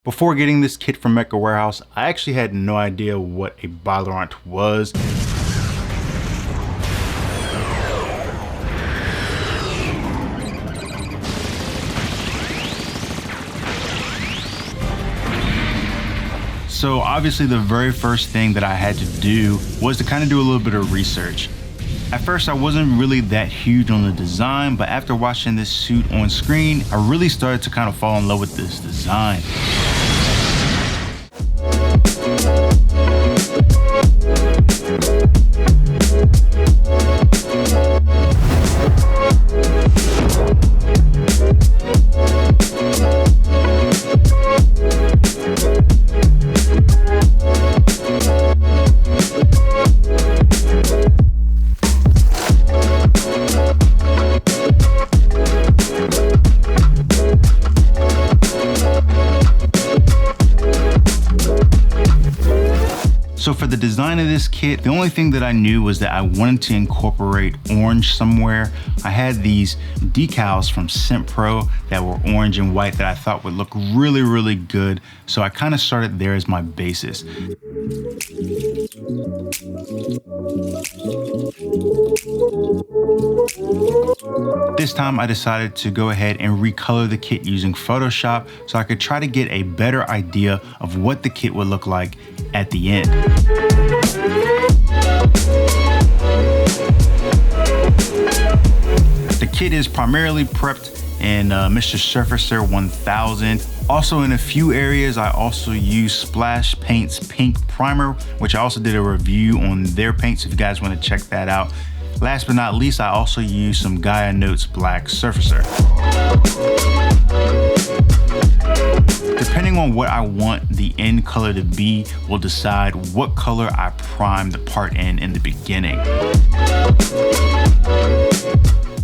Before getting this kit from Mecha Warehouse, I actually had no idea what a Byarlant was. So obviously the very first thing that I had to do was to kind of do a little bit of research. At first I wasn't really that huge on the design, but after watching this suit on screen, I really started to kind of fall in love with this design. So for the design of this kit, the only thing that I knew was that I wanted to incorporate orange somewhere. I had these decals from Scent Pro that were orange and white that I thought would look really, really good. So I kind of started there as my basis. This time I decided to go ahead and recolor the kit using Photoshop so I could try to get a better idea of what the kit would look like at the end. The kit is primarily prepped in Mr. Surfacer 1000. Also in a few areas, I also use Splash Paint's pink primer, which I also did a review on their paint, so if you guys want to check that out. Last but not least, I also use some Gaia Notes Black Surfacer. Depending on what I want the end color to be will decide what color I prime the part in the beginning.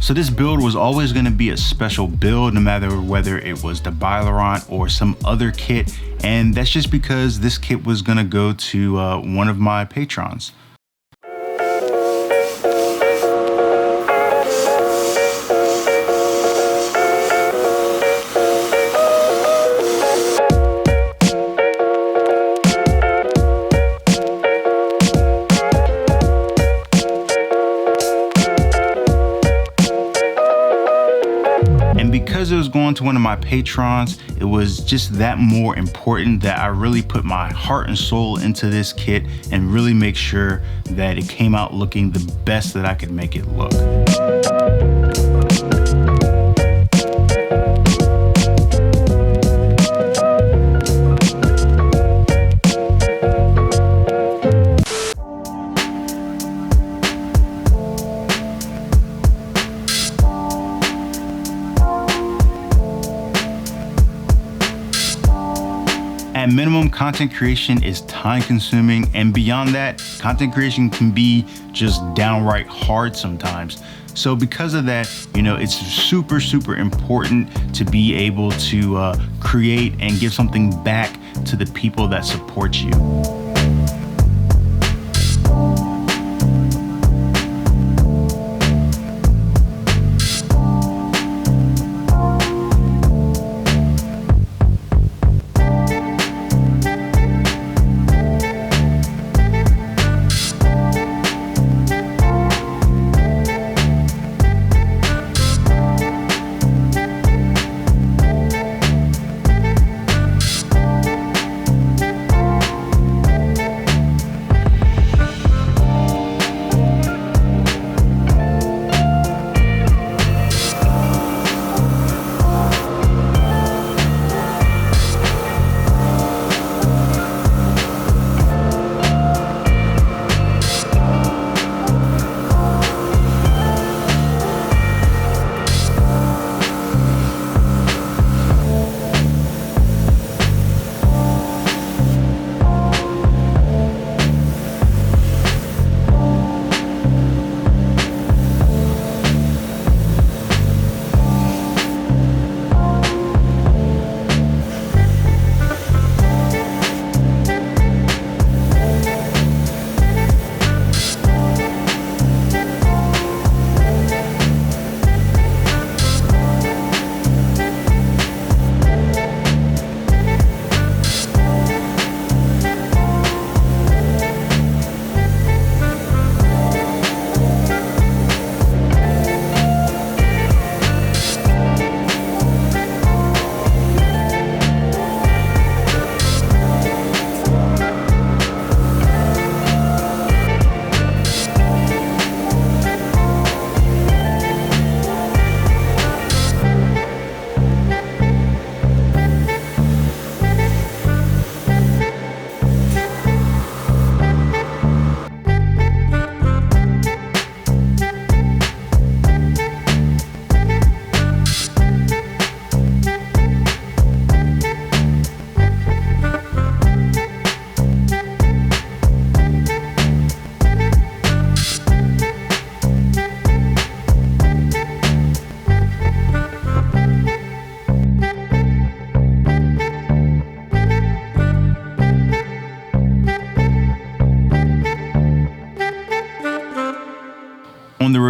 So this build was always going to be a special build, no matter whether it was the Byarlant or some other kit, and that's just because this kit was going to go to one of my patrons. Because it was going to one of my patrons, it was just that more important that I really put my heart and soul into this kit and really make sure that it came out looking the best that I could make it look. At minimum, content creation is time consuming, and beyond that, content creation can be just downright hard sometimes. So because of that, you know, it's super, super important to be able to create and give something back to the people that support you.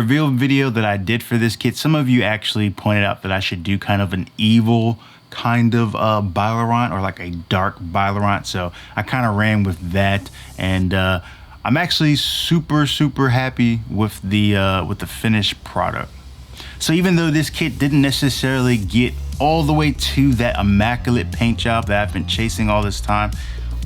reveal video that I did for this kit, some of you actually pointed out that I should do kind of an evil kind of Byarlant, or like a dark Byarlant. So I kind of ran with that, and I'm actually super happy with the finished product. So even though this kit didn't necessarily get all the way to that immaculate paint job that I've been chasing all this time,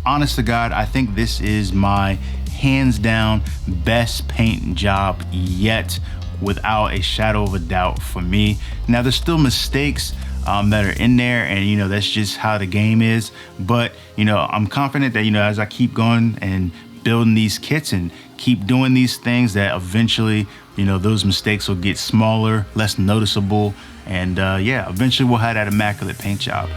honest to God, I think this is my hands down best paint job yet, without a shadow of a doubt for me. Now there's still mistakes that are in there, and you know, that's just how the game is. But you know, I'm confident that, you know, as I keep going and building these kits and keep doing these things, that eventually, you know, those mistakes will get smaller, less noticeable, and yeah, eventually we'll have that immaculate paint job.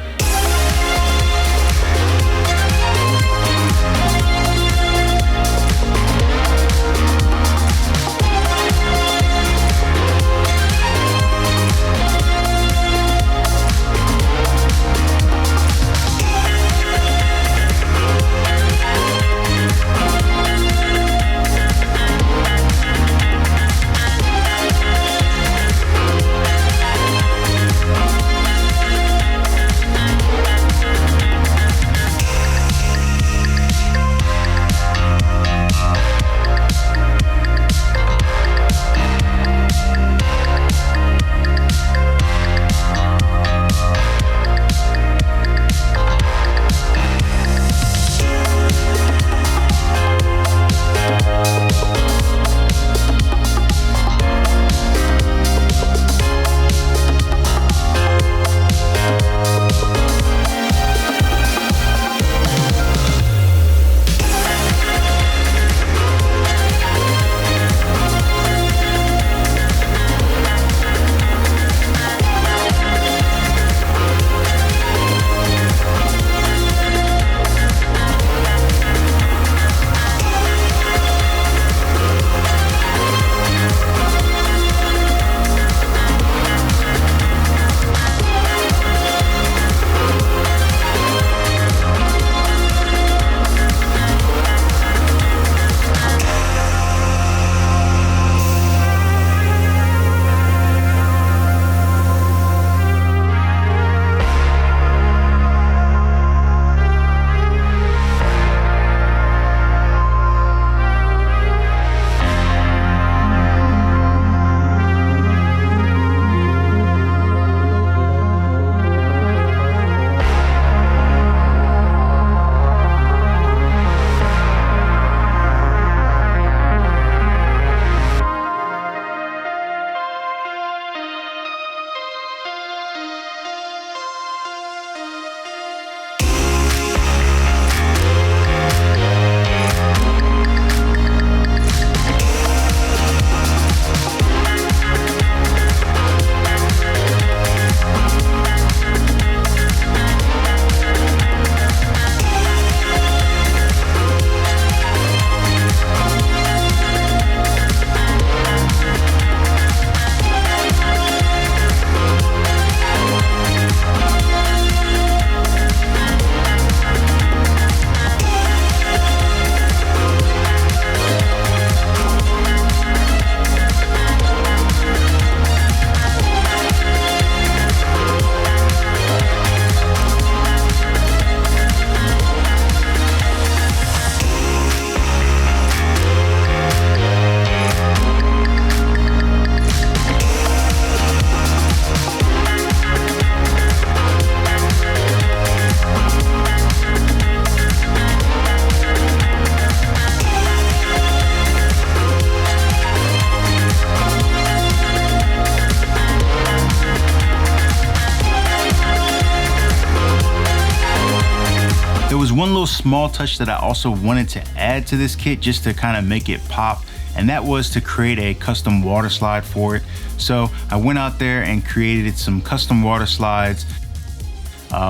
There was one little small touch that I also wanted to add to this kit just to kind of make it pop, and that was to create a custom water slide for it. So I went out there and created some custom water slides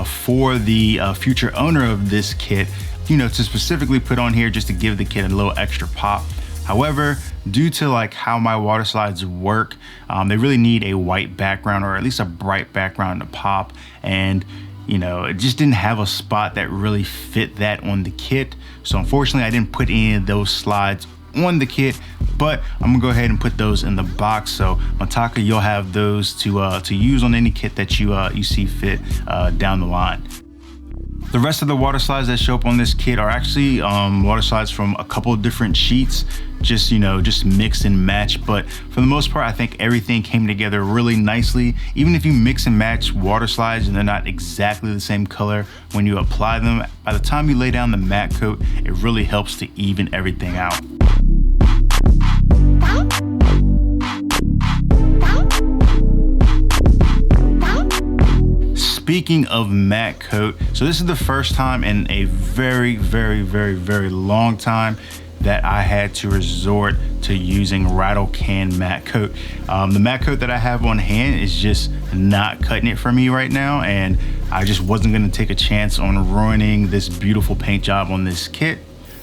for the future owner of this kit, you know, to specifically put on here just to give the kit a little extra pop. However, due to like how my water slides work, they really need a white background, or at least a bright background to pop. And you know, it just didn't have a spot that really fit that on the kit. So unfortunately, I didn't put any of those slides on the kit, but I'm gonna go ahead and put those in the box. So Mitaka, you'll have those to use on any kit that you see fit down the line. The rest of the water slides that show up on this kit are actually water slides from a couple of different sheets, just mix and match. But for the most part, I think everything came together really nicely. Even if you mix and match water slides and they're not exactly the same color when you apply them, by the time you lay down the matte coat, it really helps to even everything out. Speaking of matte coat, so this is the first time in a very long time that I had to resort to using rattle can matte coat. The matte coat that I have on hand is just not cutting it for me right now, and I just wasn't gonna take a chance on ruining this beautiful paint job on this kit.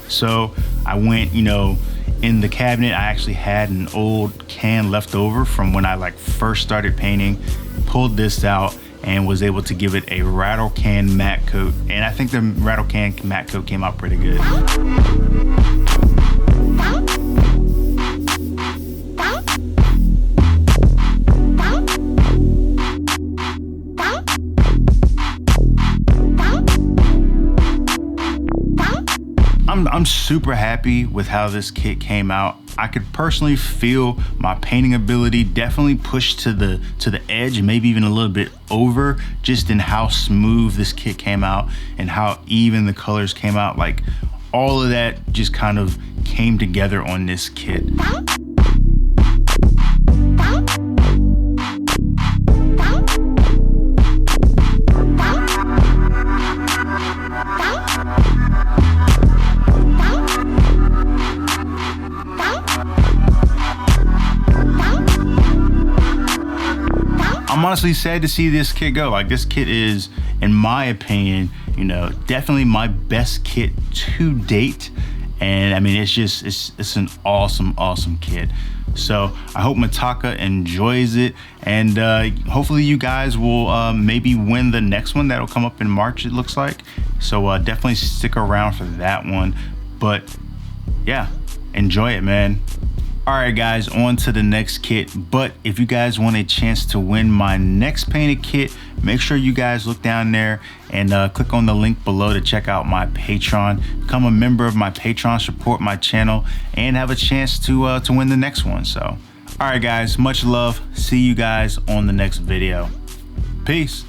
So I went, in the cabinet, I actually had an old can left over from when I first started painting, pulled this out, and was able to give it a rattle can matte coat. And I think the rattle can matte coat came out pretty good. I'm super happy with how this kit came out. I could personally feel my painting ability definitely pushed to the edge, maybe even a little bit over, just in how smooth this kit came out and how even the colors came out. Like, all of that just kind of came together on this kit. I'm honestly sad to see this kit go. Like, this kit is, in my opinion, definitely my best kit to date. And I mean, it's an awesome kit. So I hope Mitaka enjoys it, and hopefully you guys will maybe win the next one that'll come up in March, it looks like. So definitely stick around for that one. But yeah, enjoy it, man. All right, guys, on to the next kit. But if you guys want a chance to win my next painted kit, make sure you guys look down there and click on the link below to check out my Patreon. Become a member of my Patreon, support my channel, and have a chance to win the next one. So, all right, guys, much love. See you guys on the next video. Peace.